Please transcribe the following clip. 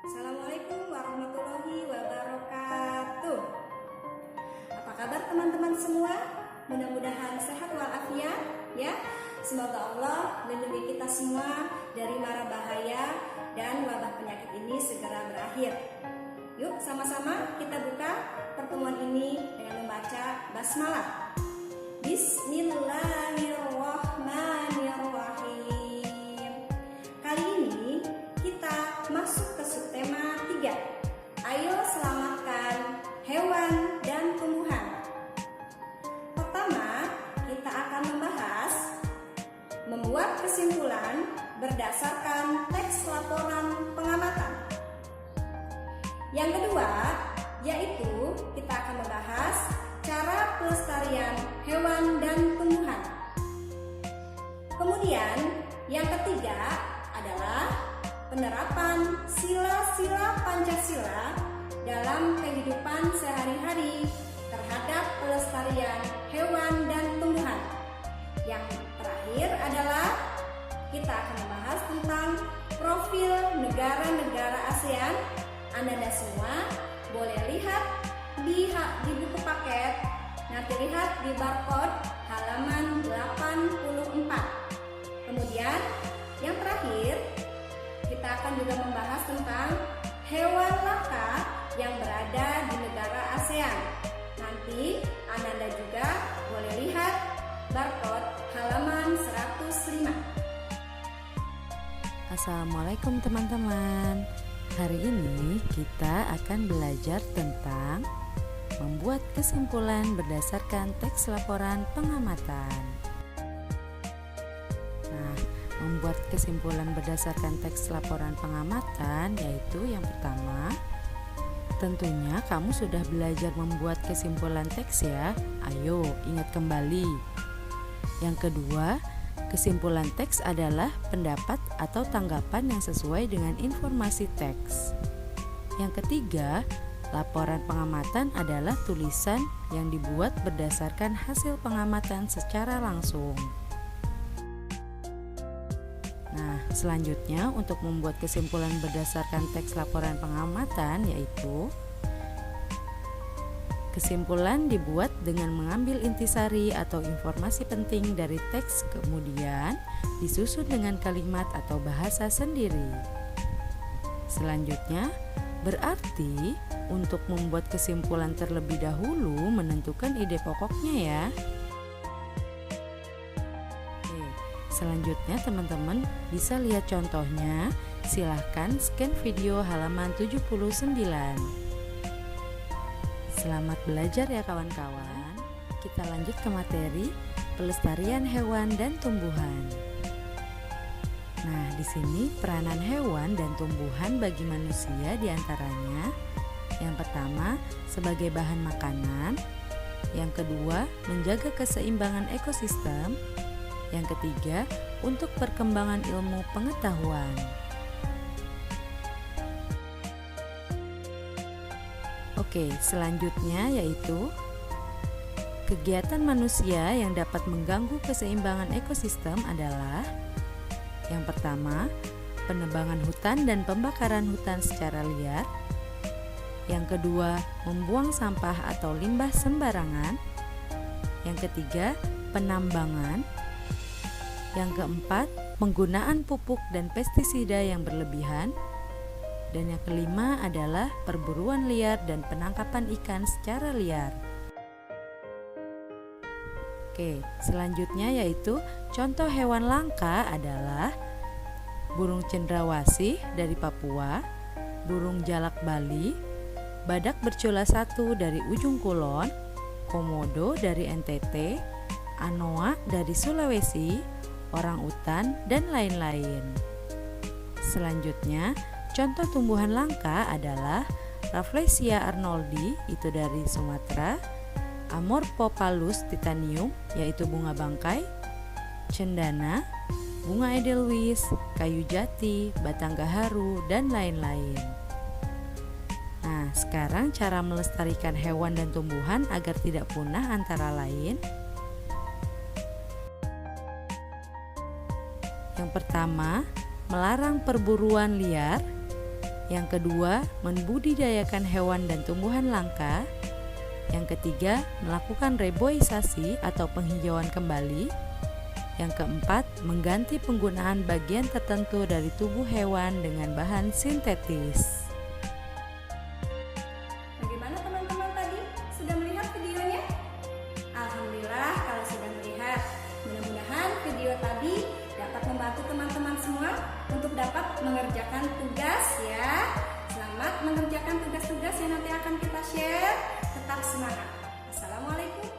Assalamualaikum warahmatullahi wabarakatuh. Apa kabar teman-teman semua? Mudah-mudahan sehat walafiat ya. Semoga Allah melindungi kita semua dari mara bahaya dan wabah penyakit ini segera berakhir. Yuk sama-sama kita buka pertemuan ini dengan membaca basmalah. Bismillahirrahmanirrahim. Kali ini kita masuk ke subtema 3. Ayo selamatkan hewan dan tumbuhan. Pertama, kita akan membahas membuat kesimpulan berdasarkan teks laporan pengamatan. Yang kedua, yaitu kita akan membahas cara pelestarian hewan dan tumbuhan. Kemudian, yang ketiga adalah penerapan sila-sila Pancasila dalam kehidupan sehari-hari terhadap pelestarian hewan dan tumbuhan. Yang terakhir adalah kita akan membahas tentang profil negara-negara ASEAN. Anda semua boleh lihat di buku paket, nanti lihat di barcode halaman 84. Kemudian yang terakhir kita akan juga membahas tentang hewan langka yang berada di negara ASEAN. Nanti Anda juga boleh lihat barcode halaman 105. Assalamualaikum teman-teman. Hari ini kita akan belajar tentang membuat kesimpulan berdasarkan teks laporan pengamatan. Nah, membuat kesimpulan berdasarkan teks laporan pengamatan yaitu yang pertama, tentunya kamu sudah belajar membuat kesimpulan teks ya. Ayo ingat kembali. Yang kedua, kesimpulan teks adalah pendapat atau tanggapan yang sesuai dengan informasi teks. Yang ketiga, laporan pengamatan adalah tulisan yang dibuat berdasarkan hasil pengamatan secara langsung. Nah, selanjutnya untuk membuat kesimpulan berdasarkan teks laporan pengamatan yaitu kesimpulan dibuat dengan mengambil intisari atau informasi penting dari teks, kemudian disusun dengan kalimat atau bahasa sendiri. Selanjutnya, berarti untuk membuat kesimpulan terlebih dahulu menentukan ide pokoknya ya. Oke, selanjutnya teman-teman bisa lihat contohnya. Silahkan scan video halaman 79. Selamat belajar ya kawan-kawan. Kita lanjut ke materi pelestarian hewan dan tumbuhan. Nah, di sini peranan hewan dan tumbuhan bagi manusia diantaranya yang pertama sebagai bahan makanan, yang kedua menjaga keseimbangan ekosistem, yang ketiga untuk perkembangan ilmu pengetahuan. Oke, selanjutnya yaitu kegiatan manusia yang dapat mengganggu keseimbangan ekosistem adalah yang pertama, penebangan hutan dan pembakaran hutan secara liar. Yang kedua, membuang sampah atau limbah sembarangan. Yang ketiga, penambangan. Yang keempat, penggunaan pupuk dan pestisida yang berlebihan. Dan yang kelima adalah perburuan liar dan penangkapan ikan secara liar. Oke, selanjutnya yaitu contoh hewan langka adalah burung cendrawasih dari Papua, burung jalak Bali, badak bercula 1 dari ujung kulon, komodo dari NTT, anoa dari Sulawesi, orangutan, dan lain-lain. Selanjutnya, contoh tumbuhan langka adalah Rafflesia arnoldi itu dari Sumatera, Amorphopalus titanium yaitu bunga bangkai, cendana, bunga edelweiss, kayu jati, batang gaharu, dan lain-lain. Nah, sekarang cara melestarikan hewan dan tumbuhan agar tidak punah antara lain. Yang pertama, melarang perburuan liar. Yang kedua, membudidayakan hewan dan tumbuhan langka. Yang ketiga, melakukan reboisasi atau penghijauan kembali. Yang keempat, mengganti penggunaan bagian tertentu dari tubuh hewan dengan bahan sintetis. Bagaimana teman-teman tadi? Sudah melihat videonya? Alhamdulillah kalau sudah melihat. Mudah-mudahan video tadi dapat membantu teman-teman semua untuk dapat mengerjakan tugas ya. Selamat mengerjakan tugas-tugas yang nanti akan kita share. Tetap semangat. Assalamualaikum